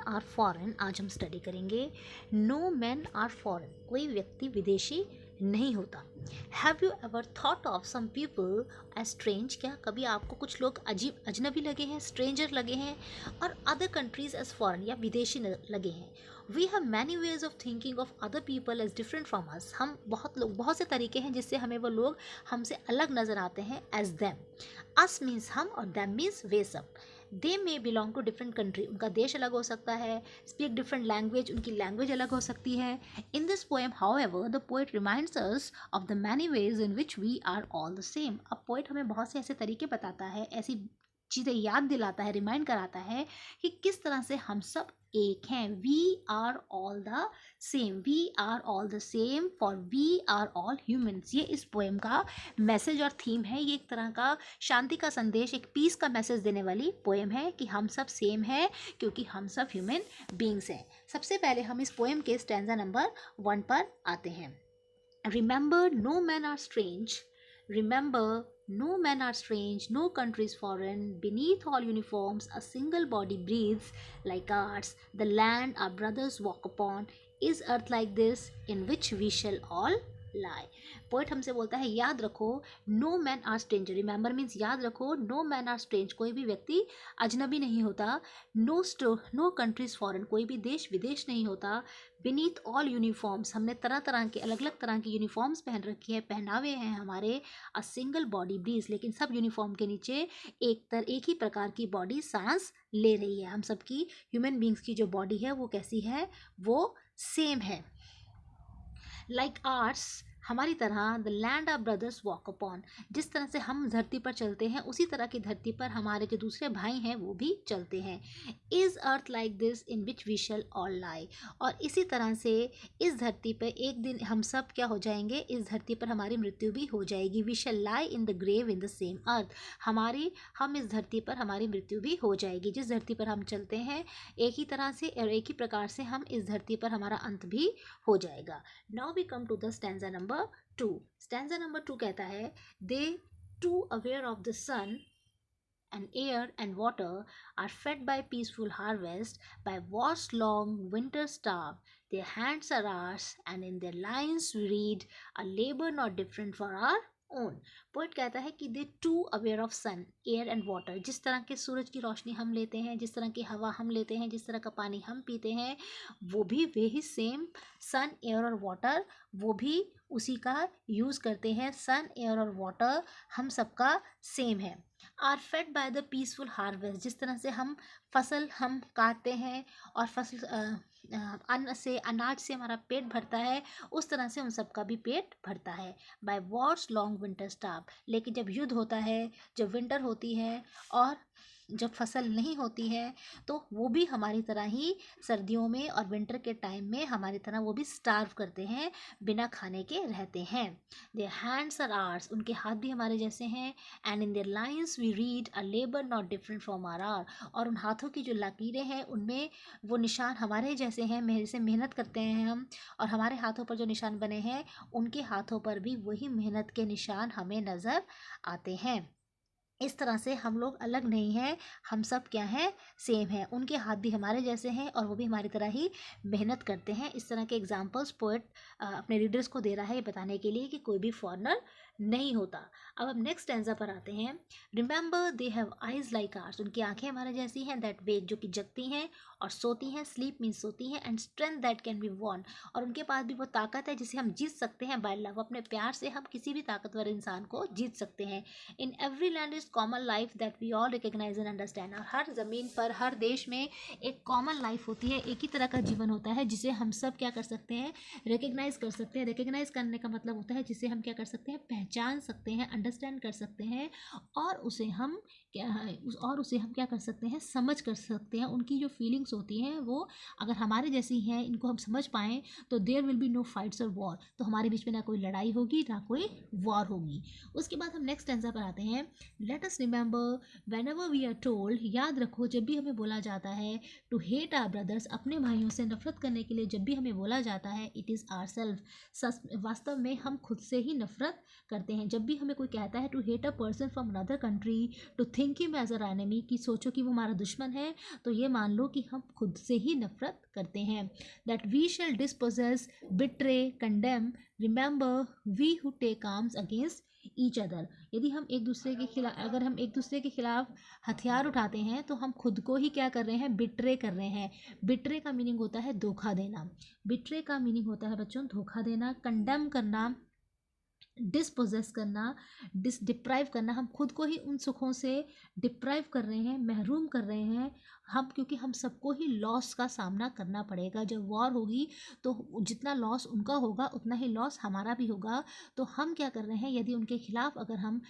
Are foreign, आज हम study करेंगे नो मैन आर फॉरेन, कोई व्यक्ति विदेशी नहीं होता। Have you ever thought of some people as strange, क्या कभी आपको कुछ लोग अजीब अजनबी लगे हैं, स्ट्रेंजर लगे हैं, और अदर कंट्रीज एज फॉरेन या विदेशी लगे हैं। We have many ways of thinking of other people as different from us, हम बहुत से तरीके हैं जिससे हमें वो लोग हमसे अलग नज़र आते हैं एज दैम। अस मीन्स हम और दैम मीन्स वे सब। They may belong to different country, उनका देश अलग हो सकता है, स्पीक डिफरेंट लैंग्वेज, उनकी लैंग्वेज अलग हो सकती है। In this poem however the poet reminds us of the many ways in which we are all the same. अब पोएट हमें बहुत से ऐसे तरीके बताता है, ऐसी चीज़ें याद दिलाता है, रिमाइंड कराता है कि किस तरह से हम सब एक हैं। We are all the same, we are all the same for we are all humans. ये इस पोएम का मैसेज और थीम है। ये एक तरह का शांति का संदेश, एक पीस का मैसेज देने वाली पोएम है कि हम सब सेम हैं क्योंकि हम सब ह्यूमन बींग्स हैं। सबसे पहले हम इस पोएम के स्टैंजा नंबर 1 पर आते हैं। Remember no man are strange, remember no men are strange, no country is foreign, beneath all uniforms a single body breathes like ours, the land our brothers walk upon is earth like this in which we shall all lie। Poet हमसे बोलता है याद रखो no man are stranger, remember means याद रखो, no man are strange, कोई भी व्यक्ति अजनबी नहीं होता, नो कंट्रीज फॉरेन, कोई भी देश विदेश नहीं होता, बीनीथ ऑल यूनिफॉर्म्स, हमने तरह तरह के अलग अलग तरह की यूनिफॉर्म्स पहन रखी है, पहनावे हैं हमारे, अ सिंगल बॉडी ब्रीज, लेकिन सब यूनिफॉर्म के नीचे एक ही प्रकार की बॉडी सांस ले रही है। हम सबकी ह्यूमन बींग्स की जो बॉडी है वो कैसी है, वो सेम है। लाइक आर्ट्स, हमारी तरह, the land of brothers walk upon, जिस तरह से हम धरती पर चलते हैं उसी तरह की धरती पर हमारे जो दूसरे भाई हैं वो भी चलते हैं। Is earth like this in which we shall all lie, और इसी तरह से इस धरती पर एक दिन हम सब क्या हो जाएंगे, इस धरती पर हमारी मृत्यु भी हो जाएगी। We shall lie in the grave in the same earth, हम इस धरती पर हमारी मृत्यु भी हो जाएगी। जिस धरती पर हम चलते हैं एक ही तरह से और एक ही प्रकार से हम इस धरती पर हमारा अंत भी हो जाएगा। Now we come to the stanza number 2। Stanza number 2 कहता है they too aware of the sun and air and water are fed by peaceful harvest, by war's long winter starve, their hands are ours and in their lines we read a labor not different for our own। Poet कहता है कि they too aware of sun, air and water, जिस तरह के सूरज की रोशनी हम लेते हैं, जिस तरह की हवा हम लेते हैं, जिस तरह का पानी हम पीते हैं, वो भी वे ही सेम सन, एयर और वाटर, वो भी उसी का यूज़ करते हैं। सन, एयर और वाटर हम सबका सेम है। Are fed by the peaceful harvest, जिस तरह से हम फसल हम काटते हैं और फसल अन्न से, अनाज से हमारा पेट भरता है, उस तरह से उन सबका भी पेट भरता है। By wars long winter starve, लेकिन जब युद्ध होता है, जब विंटर होती है और जब फसल नहीं होती है तो वो भी हमारी तरह ही सर्दियों में और विंटर के टाइम में हमारी तरह वो भी स्टार्व करते हैं, बिना खाने के रहते हैं। देयर हैंड्स आर आर्स, उनके हाथ भी हमारे जैसे हैं। And in their lines we read a labour not different from our, और उन हाथों की जो लकीरें हैं उनमें वो निशान हमारे जैसे हैं, मेरे से मेहनत करते हैं हम, और हमारे हाथों पर जो निशान बने हैं उनके हाथों पर भी वही मेहनत के निशान हमें नज़र आते हैं। इस तरह से हम लोग अलग नहीं हैं, हम सब क्या हैं, सेम हैं। उनके हाथ भी हमारे जैसे हैं और वो भी हमारी तरह ही मेहनत करते हैं। इस तरह के एग्जांपल्स पोएट अपने रीडर्स को दे रहा है ये बताने के लिए कि कोई भी फॉरेनर नहीं होता। अब हम नेक्स्ट स्टैंजा पर आते हैं। Remember they have eyes like ours, उनकी आंखें हमारे जैसी हैं। दैट वेक, जो कि जगती हैं और सोती हैं। स्लीप मीन्स सोती हैं। And strength that can be won, और उनके पास भी वो ताकत है जिसे हम जीत सकते हैं। बाय लव, अपने प्यार से हम किसी भी ताकतवर इंसान को जीत सकते हैं। In every land is common life that we all recognise and understand, और हर ज़मीन पर, हर देश में एक कॉमन लाइफ होती है, एक ही तरह का जीवन होता है जिसे हम सब क्या कर सकते हैं, रिकग्नाइज कर सकते हैं। रिकग्नाइज करने का मतलब होता है जिसे हम क्या कर सकते हैं, पहचान सकते हैं, अंडरस्टैंड कर सकते हैं, और उसे हम क्या कर सकते हैं, समझ कर सकते हैं। उनकी जो फीलिंग्स होती हैं वो अगर हमारे जैसी हैं, इनको हम समझ पाएँ तो there will be no fights और वॉर, तो हमारे बीच में ना कोई लड़ाई होगी ना कोई वॉर होगी। उसके बाद हम नेक्स्ट आंसर पर आते हैं। Let us remember whenever we are told, याद रखो जब भी हमें बोला जाता है, टू हेट आवर ब्रदर्स, अपने भाइयों से नफरत करने के लिए जब भी हमें बोला जाता है, इट इज़ आवर सेल्फ, वास्तव में हम खुद से ही नफरत करते हैं। जब भी हमें कोई कहता है to hate a person from another country, to think him as a enemy, कि सोचो कि वो हमारा दुश्मन है, तो ये मान लो कि हम खुद से ही नफरत करते हैं। That we shall dispossess, betray, condemn, remember we who take arms against each other. यदि हम एक दूसरे के खिलाफ, अगर हम एक दूसरे के खिलाफ हथियार उठाते हैं तो हम खुद को ही क्या कर रहे हैं, बिट्रे कर रहे हैं। बिट्रे का मीनिंग होता है धोखा देना। बिट्रे का मीनिंग होता है बच्चों धोखा देना। कंडेम करना, डिसपोजेस करना, डिप्राइव करना, हम खुद को ही उन सुखों से डिप्राइव कर रहे हैं, महरूम कर रहे हैं हम, क्योंकि हम सबको ही लॉस का सामना करना पड़ेगा। जब वॉर होगी तो जितना लॉस उनका होगा उतना ही लॉस हमारा भी होगा। तो हम क्या कर रहे हैं, यदि उनके खिलाफ अगर हम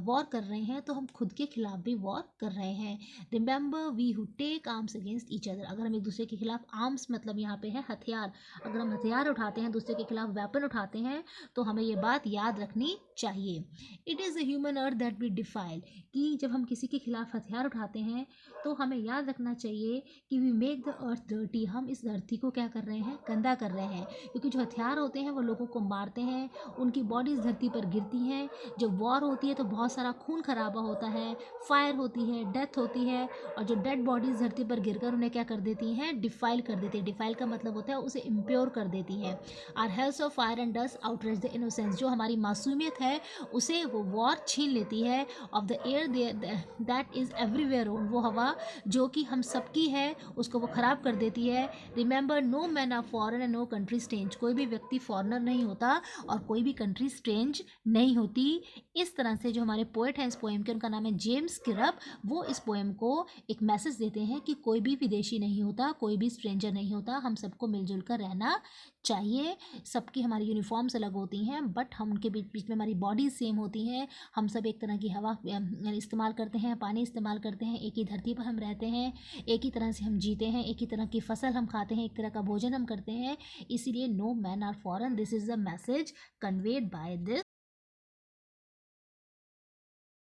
वॉर कर रहे हैं तो हम खुद के खिलाफ भी वॉर कर रहे हैं। Remember we who take arms against each other. अगर हम एक दूसरे के खिलाफ, आर्म्स मतलब यहाँ पे है हथियार, अगर हम हथियार उठाते हैं, दूसरे के खिलाफ वेपन उठाते हैं, तो हमें ये बात याद रखनी चाहिए। It is a human earth that we defile, कि जब हम किसी के खिलाफ हथियार उठाते हैं तो हमें याद रखना चाहिए कि we make the earth dirty, हम इस धरती को क्या कर रहे हैं, गंदा कर रहे हैं। क्योंकि जो हथियार होते हैं वो लोगों को मारते हैं, उनकी बॉडी इस धरती पर गिरती हैं। जब वॉर होती है तो बहुत सारा खून खराबा होता है, फायर होती है, डेथ होती है, और जो डेड बॉडीज धरती पर गिरकर उन्हें क्या कर देती हैं, डिफाइल कर देती है। डिफाइल का मतलब होता है उसे इम्प्योर कर देती हैं। Our hells of fire and dust outrage the innocence, जो हमारी मासूमियत है उसे वो वॉर छीन लेती है। Of the air that is everywhere own, वो हवा जो कि हम सबकी है उसको वो ख़राब कर देती है। Remember no man are foreign and no country strange, कोई भी व्यक्ति फॉरनर नहीं होता और कोई भी कंट्री स्ट्रेंज नहीं होती। इस तरह से जो हमारे पोएट हैं इस पोएम के, उनका नाम है जेम्स किरप, वो इस पोएम को एक मैसेज देते हैं कि कोई भी विदेशी नहीं होता, कोई भी स्ट्रेंजर नहीं होता, हम सबको मिलजुल कर रहना चाहिए। सबकी हमारी यूनिफॉर्म्स अलग होती हैं बट हम उनके बीच बीच में हमारी बॉडीज सेम होती हैं। हम सब एक तरह की हवा इस्तेमाल करते हैं, पानी इस्तेमाल करते हैं, एक ही धरती पर हम रहते हैं, एक ही तरह से हम जीते हैं, एक ही तरह की फसल हम खाते हैं, एक तरह का भोजन हम करते हैं। इसीलिए no man are foreign, this is the message conveyed by this